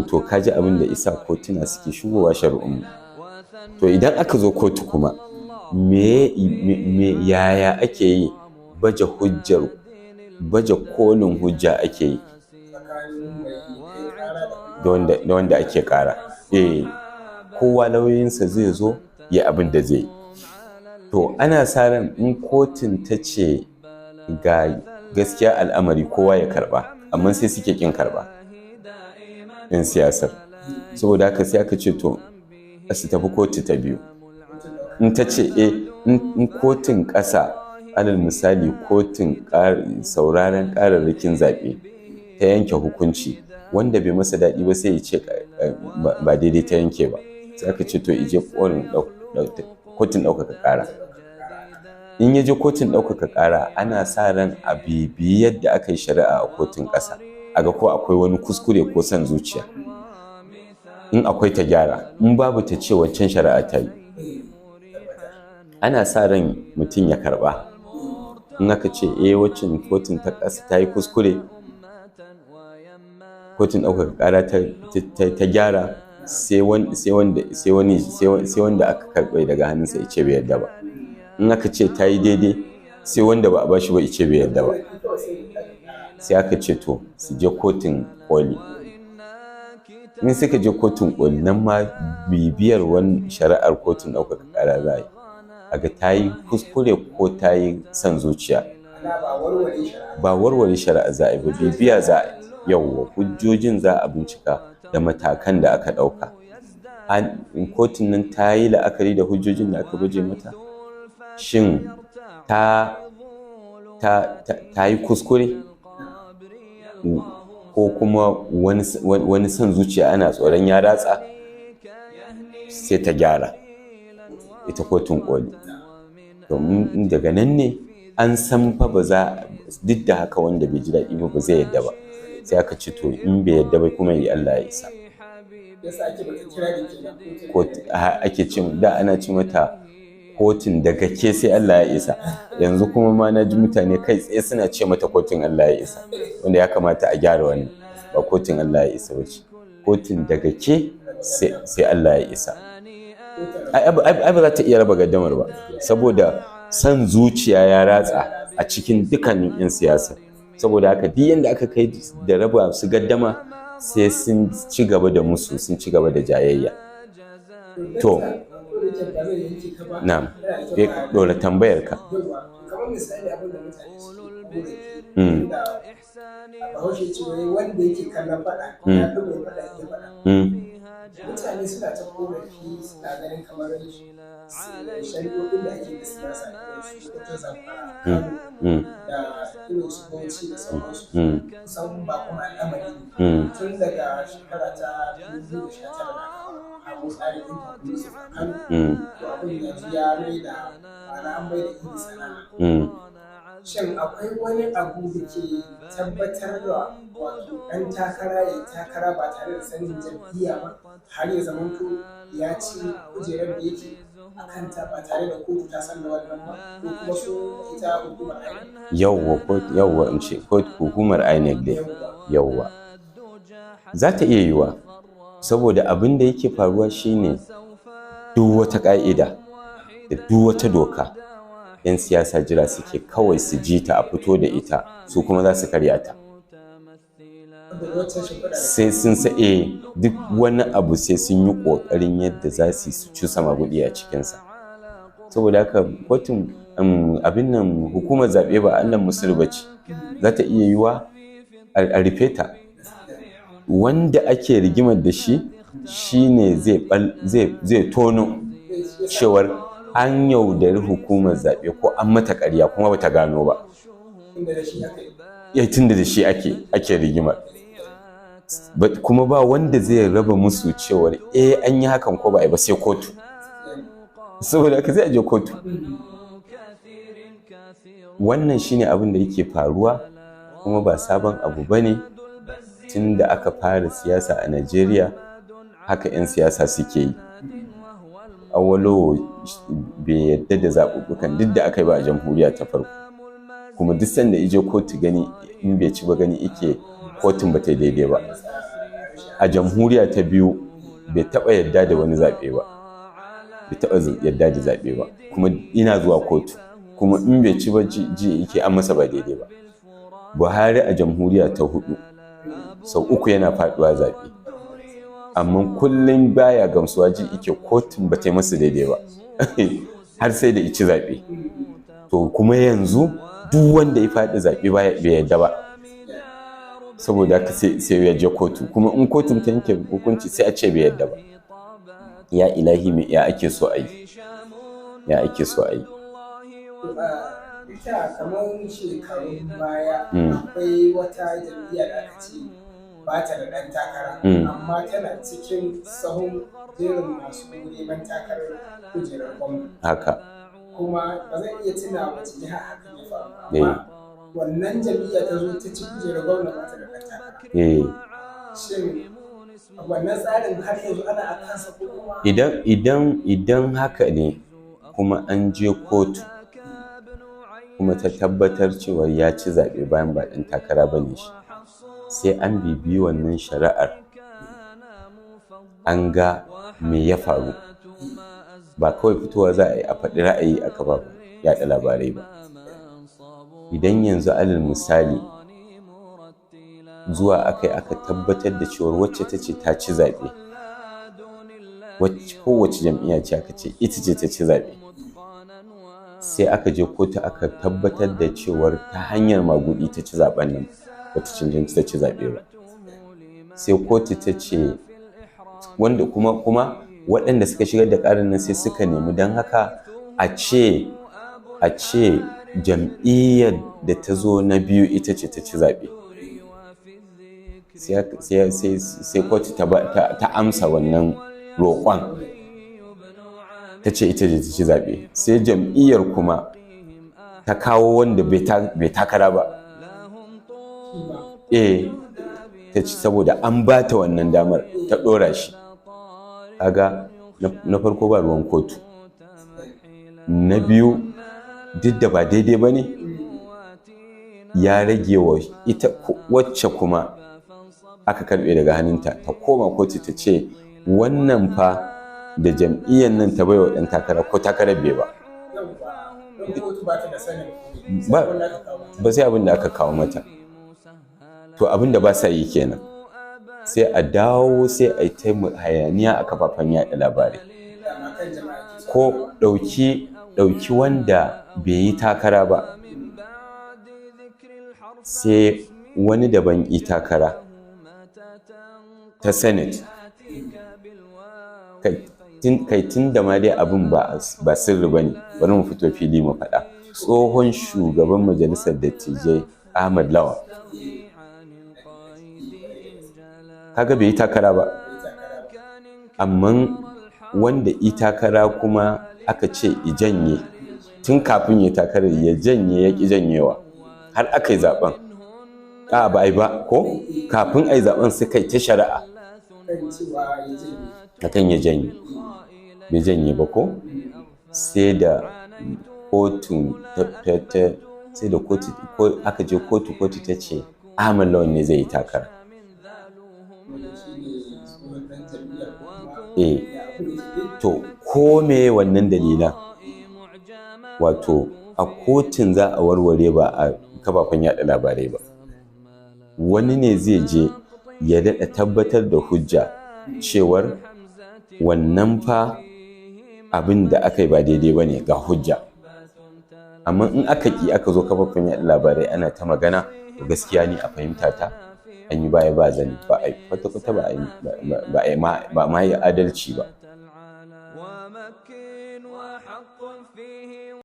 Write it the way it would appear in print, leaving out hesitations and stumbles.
to kaji abin da isa kotuna suke shigowa shari'un. To idan aka zo kotu kuma yaya ake yi baje kolin hujja ake yi da wanda ake kara. Kowa lauyoyinsa zai zo ya abin da zai yi. To ana sa ran in kotun ta ce ga gaskiya al'amari kowa ya karba, amma sai suke kin karba in siyasar. Saboda haka sai aka ce to su tafi kotu ta biyu. In ta ce in kotun ƙasa, alal misali kotun sauraron ƙararrakin zaɓe ta yanke hukunci wanda bai masa daɗi ba sai ya ce ba daidai ta yanke ba, sai aka ce to ije kotun ɗaukaka ƙara. In ya je kotun ɗaukaka ƙara ana sa ran a bibiyi yadda aka yi shari'a a kotun ƙasa, a ga ko akwai wani kuskure ko son zuciya. In akwai ta gyara, in babu ta ce wancan shari'a ta yi. Ana sa ran mutum ya karɓa. In aka ce waccan kotun ta ƙasa ta yi kuskure, kotun ɗaukaka ƙara ta gyara, sai wanda aka karɓe daga hannunsa ya ce bai yadda ba. In aka ce ta yi daidai, sai wanda ba a ba shi ba ya ce bai yadda ba. Sai aka ce to su je kotun koli. In suka je kotun koli, nan ma bibiyar wani shari'ar kotun ɗaukaka ƙara za a yi, a ga ta yi kuskure ko ta yi son zuciya. Ba warware shari'a za a yi ba, bibiya za a yi. Yawwa, hujjojin za a bincika da matakan da aka ɗauka. Kotun nan ta yi la'akari da hujjojin da aka baje mata? Shin ta yi kuskure? Ko kuma wani son zuciya ana tsoron ya ratsa? Sai ta gyara ita kotun koli. Domin daga nan ne an san fa ba za, duk da haka wanda bai ji daɗi ba zai yadda ba. Sai aka ce to in bai yadda ba kuma yi Allah ya isa. Ake cin da ana ci mata kotun daga ke sai Allah ya isa. Yanzu kuma ma na ji mutane kai tsaye suna ce mata kotun Allah ya isa, wanda ya kamata a gyara wannan. Ba kotun Allah ya isa ba ce, kotun daga ke sai Allah ya isa. Ai ba za ta iya raba gaddamar ba, saboda son zuciya ya ratsa a cikin dukkanin 'yan siyasa. Saboda haka duk yanda aka kai da raba su gaddama sai sun ci gaba da musu, sun ci gaba da jayayya. To na'am, dole tambayar ka. Kamar misali abin da mutane suke da Bahaushe ce wanda yake kallon faɗa ya fi mai faɗa ya faɗa. Mutane suna ta korafi suna ganin kamar shari'o'in da ake da siyasa irin su ta Zamfara da irin su Bauchi da sauransu kusan ba kuma al'amari tun daga shekara ta 2019 da abu tsarin ɗin Yusuf Kano to abin yanzu ya mai da ma'ana an bai da iri sana'a. Shin akwai wani abu da ke tabbatar da wato ɗan takara ya takara ba tare da sanin jam'iyya ba har ya zamanto ya ci kujerar da yake a kanta ba tare da kotu ta san da wannan ba, ko kuma su ita hukumar INEC? Yawwa in ce hukumar INEC dai. Yawwa za ta iya yiwa, saboda abin da yake faruwa shine duk wata ƙa'ida da duk wata doka 'yan siyasa jira suke kawai su ji ta a fito da ita, su kuma za su karya ta. Sai sun duk wani abu sai sun yi ƙoƙarin yadda za su cusa maguɗi a cikinsa. Saboda haka kotun abin nan hukumar zaɓe ba annan musul ba ce, za ta iya yiwa a rufe ta. Wanda ake rigimar da shi shine zai tono cewar an yaudari hukumar zaɓe ko an mata ƙarya kuma bata gano ba. Tunda da shi ake rigimar. Kuma ba wanda zai raba musu cewar an yi hakan ko ba a yi ba sai kotu. Saboda haka zai je kotu. Wannan shine abin da yake faruwa, kuma ba sabon abu bane. Tun da aka fara siyasa a Najeriya haka 'yan siyasa suke yi. Awolowo bai yadda da zaɓuɓɓukan duk da aka yi ba a jamhuriya ta farko. kuma duk sanda ije kotu gani in bai ci ba gani ike kotun ba ta daidai ba. A jamhuriya ta biyu bai taɓa yadda da wani zaɓe ba, bai taɓa yadda da zaɓe ba, kuma ina zuwa kotu, kuma in bai ci ba ji yake an masa ba daidai ba. Buhari a jamhuriya ta 4 sau 3 yana faɗuwa zaɓe, amma kullum baya gamsuwa ji yake kotun ba ta yi masa daidai ba har sai da ici zaɓe. To kuma yanzu duk wanda ya faɗi zaɓe bai yadda ba, saboda haka sai ya je kotu, kuma in kotun ta yanke hukunci sai a ce bai yadda ba. Ya ilahi, ya ake so a yi, ya ake so a yi. Ita kamar shekarun baya akwai wata jam'iyya da aka ce ba ta da ɗan takara, amma tana cikin sahun jerin masu neman takarar kujerar gwamna. Haka. Kuma ba zan iya tuna wace jiha hakan ya faru, amma wannan jam'iyya ta zo ta ci kujerar gwamna ba ta da ɗan takara. Shin wannan tsarin har yanzu ana a kansa ko kuma? Idan haka ne kuma an je kotu kuma ta tabbatar cewa ya ci zaɓe bayan ba ɗan takara ba ne shi, sai an bibiyi wannan shari'ar an ga me ya faru, ba kawai fitowa za a yi a faɗi ra'ayi a kafafen yaɗa labarai ba. Idan yanzu alal misali zuwa aka tabbatar da cewar wacce ta ce ta ci zaɓe, kowace jam'iyya ce aka ce ita ce ta ci zaɓe, sai aka je kotu aka tabbatar da cewar ta hanyar magudi ta ci zaɓen nan, bata cancanci ta ci zaɓe ba, sai kotu ta ce wanda kuma waɗanda suka shigar da ƙarin nan sai suka nemi don haka a ce jam'iyyar da ta zo na biyu ita ce ta ci zaɓe. Sai kotu ta amsa wannan roƙon, ta ce ita ce ta ci zaɓe, sai jam'iyyar kuma ta kawo wanda bai takara ba. Ta ci saboda an ba ta wannan damar ta ɗora shi. Kaga na farko ba ruwan kotu, na biyu duk da ba daidai ba ne, ya rage wa ita wacce kuma aka karɓe daga hannunta ta koma kotu ta ce wannan fa da jam'iyyar nan ta baiwa ɗan takara ko takarar bai ba. Ba sai abin da aka kawo mata. To abin da ba sa yi kenan, sai a dawo sai a yi ta hayaniya a kafafen yaɗa labarai, ko ɗauki wanda bai yi takara ba, sai wani daban yi takara ta senate. Kai tun da ma dai abin ba sirri ba ne, bari mu fito fili mu faɗa. Tsohon shugaban majalisar dattijai Ahmad Lawan, kaga bai yi takara ba, amma wanda yi takara kuma aka ce i janye tun kafin ya takara, ya janye ya ƙi janyewa har aka yi zaben. Ba a yi ba ko kafin a yi zaben suka yi ta shari'a akan ya janye, bai janye ba ko sai da kotu sai da kotu aka je kotu ta ce Ahmad Lawan ne zai yi takara. To ko me wannan dalilan, wato a kotun za a warware ba a kafafen yaɗa labarai ba. Wani ne zai je ya daɗa tabbatar da hujja cewar wannan fa abin da aka yi ba daidai ba ne ga hujja, amma in aka aka zo kafafen yaɗa labarai ana ta magana, to gaskiya ni a fahimta ta an yi baya ba zani, ba a yi kwata-kwata ba ma yi adalci ba.